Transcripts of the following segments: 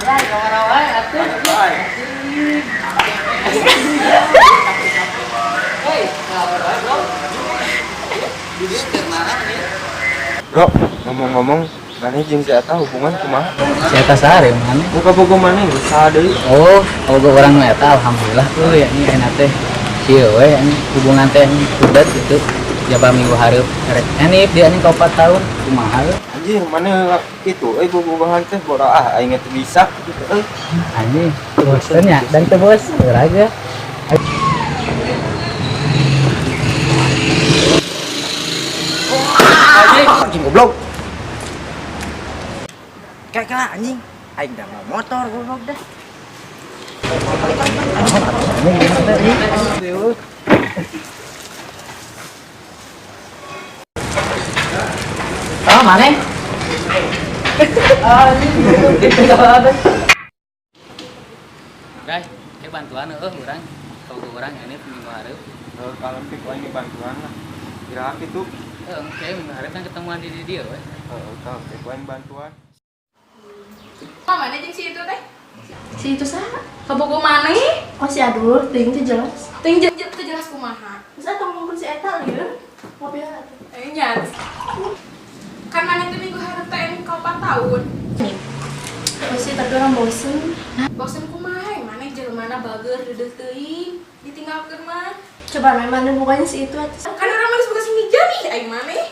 Bro, ngomong-ngomong, mana jeung si eta hubungan kumaha? Si eta sare mana? Boga-boga mana usaha deui. Oh, boga orang nu eta alhamdulillah tuh ya ini enak teh. Sieu we ini hubungan teh udet gitu. Jaba minggu hareup. Ini dia nih 4 tahun kumaha? Anjir, mana kitu bobogohan teh bora aing teh bisa gitu euy. Anjing, bosen ya dan teu bos, olahraga. Anjing goblok. Kayak anjing, aing dah mau motor goblok dah. Oh, mana? Guys, kayak bantuan orang. Kalau orang ini minggu hareup. Kalau pik ini bantuan lah. Kira kitu. Kayak minggu hareup kan ketemuan di dia we. Kalau pik bantuan. Mana jeung si itu teh? Si itu saha? Kabogo maneh? Oh si aduh, ting teh jelas. Teu jelas kumaha. Bisa ngomongin si eta lieur. Ngopi atuh. Nya. Kan maneh teh minggu hareup teh 4 tahun. Oh si tapi orang bosen. Bosen kumaha? Maneh jelemana bager deudeuh teuing, ditinggalkeun mah. Coba mana bukannya si itu atuh. Kan urang mah geus boga simija nih aing maneh.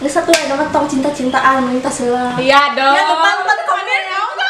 Geus satu ada mah tong cinta-cintaan minta seula. Iya dong. Ya tepan maneh naon enggak?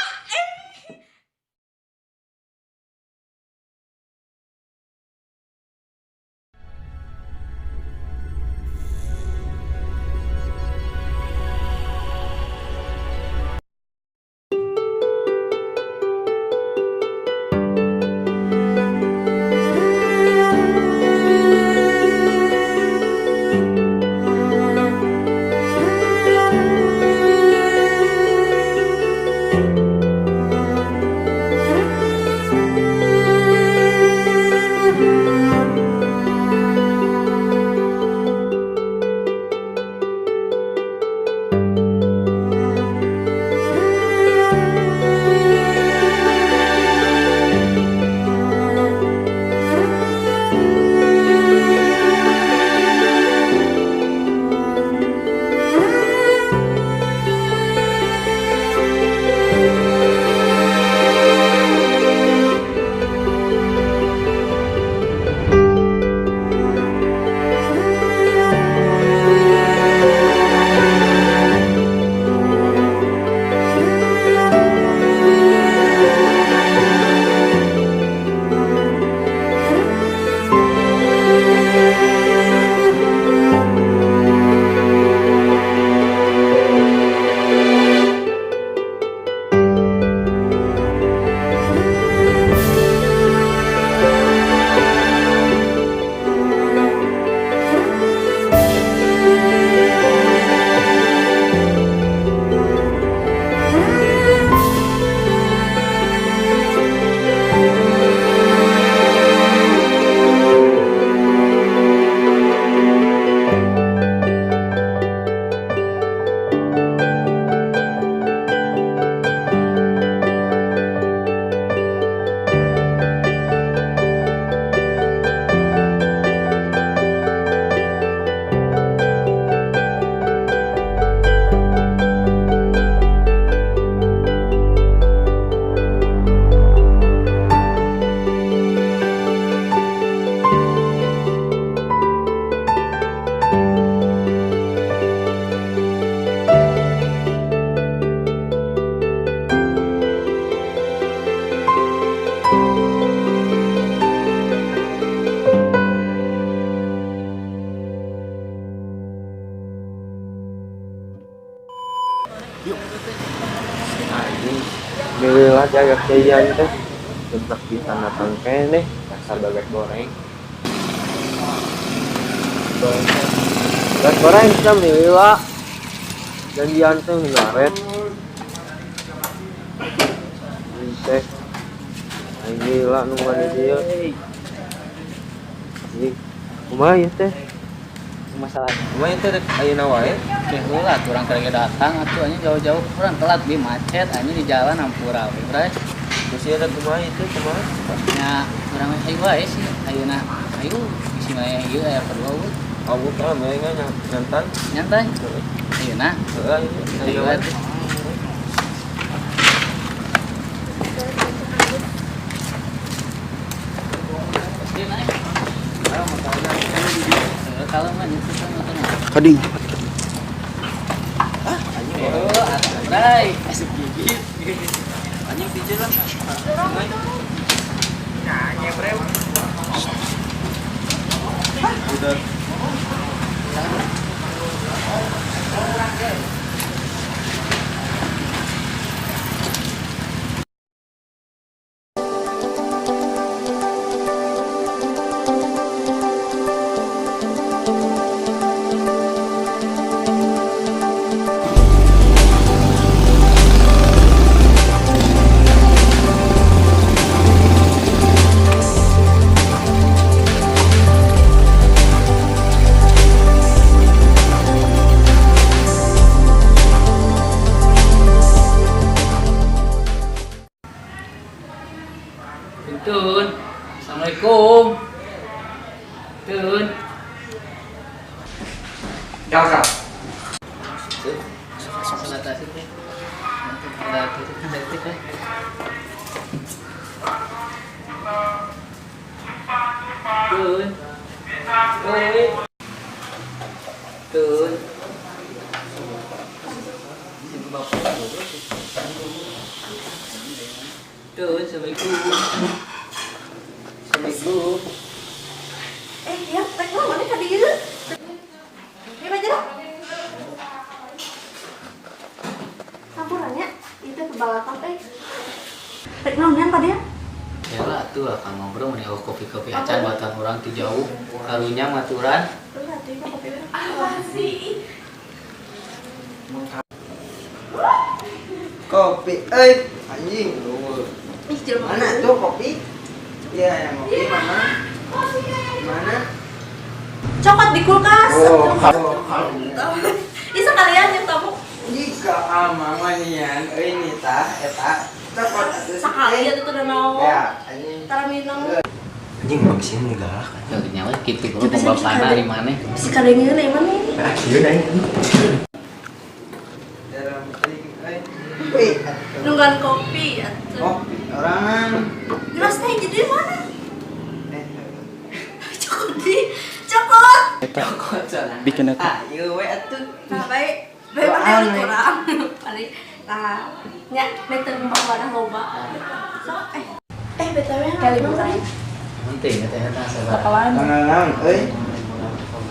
Alhamdulillah jaga kejadian teh tetap bisa datang kene dasar baget goreng. Baget goreng kita alhamdulillah janjian teh ngaret. Teh alhamdulillah nungguan dia. Ini kumaha ya teh? masalah. Cuma itu rek ayeuna wae. Oke lah, kurang kali datang atuh anjing jauh-jauh kurang telat bi macet anjing di jalan hampura we, Bray. Terus ya rek kumaha itu kumaha? Nya kurang hayu wae sih ayeuna. Ayo bisi mah ieu aya kedua we. Awuk mah mereka nyantai. Nyantai. Ayeuna. Heeh, Ayo ayo. atuh. Pasti naik. Kalau mah itu sama tengah. Kading. Oh, Bray, asik gigit. Anjing pijeun lah. Nanya bro. Udah. Tun, assalamualaikum. Tun. Kakak. Salat asik deh. Ada tutup kan detik deh. Tun. Oi. Tun. Sini bapak. Tun, assalamualaikum. Assalamualaikum. Ya, tek lo mana ka dieu? Ini aja dah. Campurannya itu kebalatan Tek naonnya tadi ya? Ya lah tuh akan ngobrol nih kopi-kopi acan buatan orang ti jauh. Karunya maturan. Tuh hati ka kopi. Apa sih? Kopi, anjing. Ih, jelema. Mana tuh kopi? Iya, yang kopi mana? Mana? Coklat di kulkas. Oh, Ih, sekalian yang tamu. jika amang manian, ini tah, eta, cokot atuh. Sekalian itu udah mau. Ya, anjing. Tara minum. Anjing mau kesini galak. Ya nyawa gitu kalau pembapana di mana? Si kadang ini mana nih? Ieu dah. Dalam trik, wih, Nungguan kopi atuh. kopi orangan. Gelas teh jadi mana? Eh, Cokot di. Cokot. cokot sana. Bikin aku. Ah, ieu we atuh. Nah, baik. Baik mana kurang. Paling nah, nya meter barang loba. So, BTW kali bukan. Penting ya teh eta sabar. Bakalan. Naon,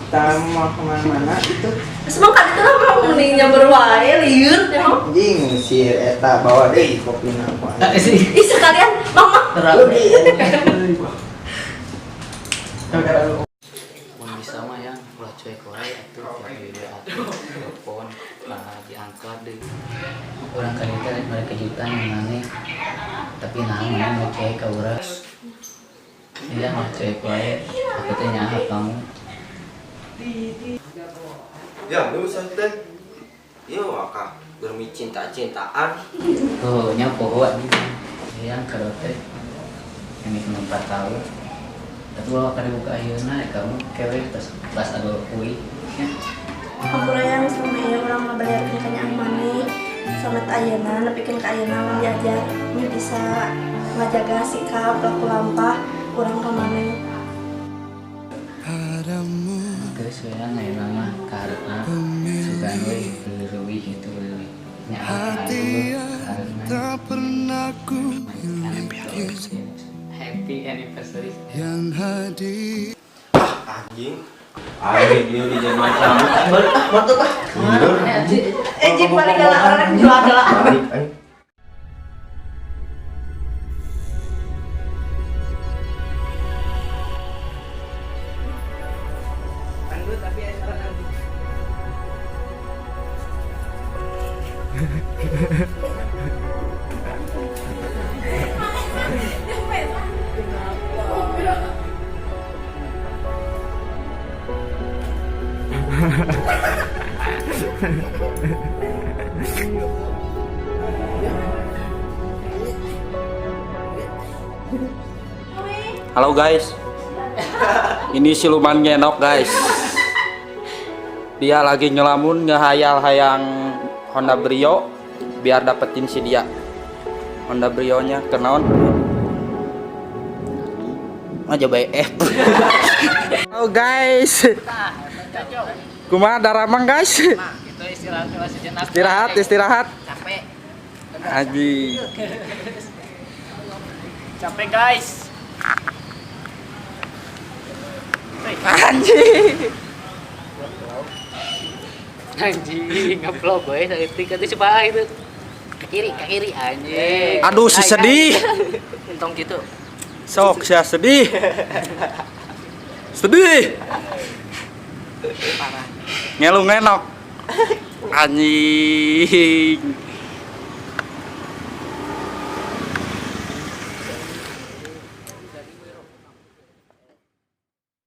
Tam mau kemana-mana itu Semua kan itu lah mau mendingnya berwae liur ya mau. anjing si eta bawa deh kopi apa. Sih. Ih sekalian mama. Terang. Mun bisa mah yang ulah cuek wae atuh video atuh telepon nah diangkat deui. Urang kali teh rek kejutan yang aneh. Tapi naon mau cuek ka urang. Iya mah cuek wae. Aku teh nyaha kamu. Ya, lu teh. Ieu akah demi cinta-cintaan. Tuh nya poho yang kada teh. Yang 4 tahun. Tapi kalau kada buka ayeuna kamu kewe pas ado kui. Hampura yang selama ini orang mau bayar kanyang mani. Somet ayeuna nepikeun ka ayeuna mun diajar ini bisa ngajaga sikap laku lampah urang ka maneh. Geus we ayeuna mah karena sugan we leuwih itu leuwih. Nya tak pernah ku happy anniversary Anjing. Anjing dia di jeung macam. Mantap ah. Jip paling galak orang jual-jual. Tapi Halo guys. Ini siluman ngenok guys. Dia lagi ngelamun ngehayal-hayang Honda Brio biar dapetin si dia. Honda Brio-nya kenaon? Aja BF. Halo guys. Kumaha daramang guys? Itu istirahat sejenak. Istirahat. Capek. Aji. Capek guys. Anjing ngeblok gue itu kan sebelah itu ke kiri anjing. Aduh si sedih. Untung gitu. Sok sia sedih. Sedih. Parah. Ngelu ngenok. Anjing.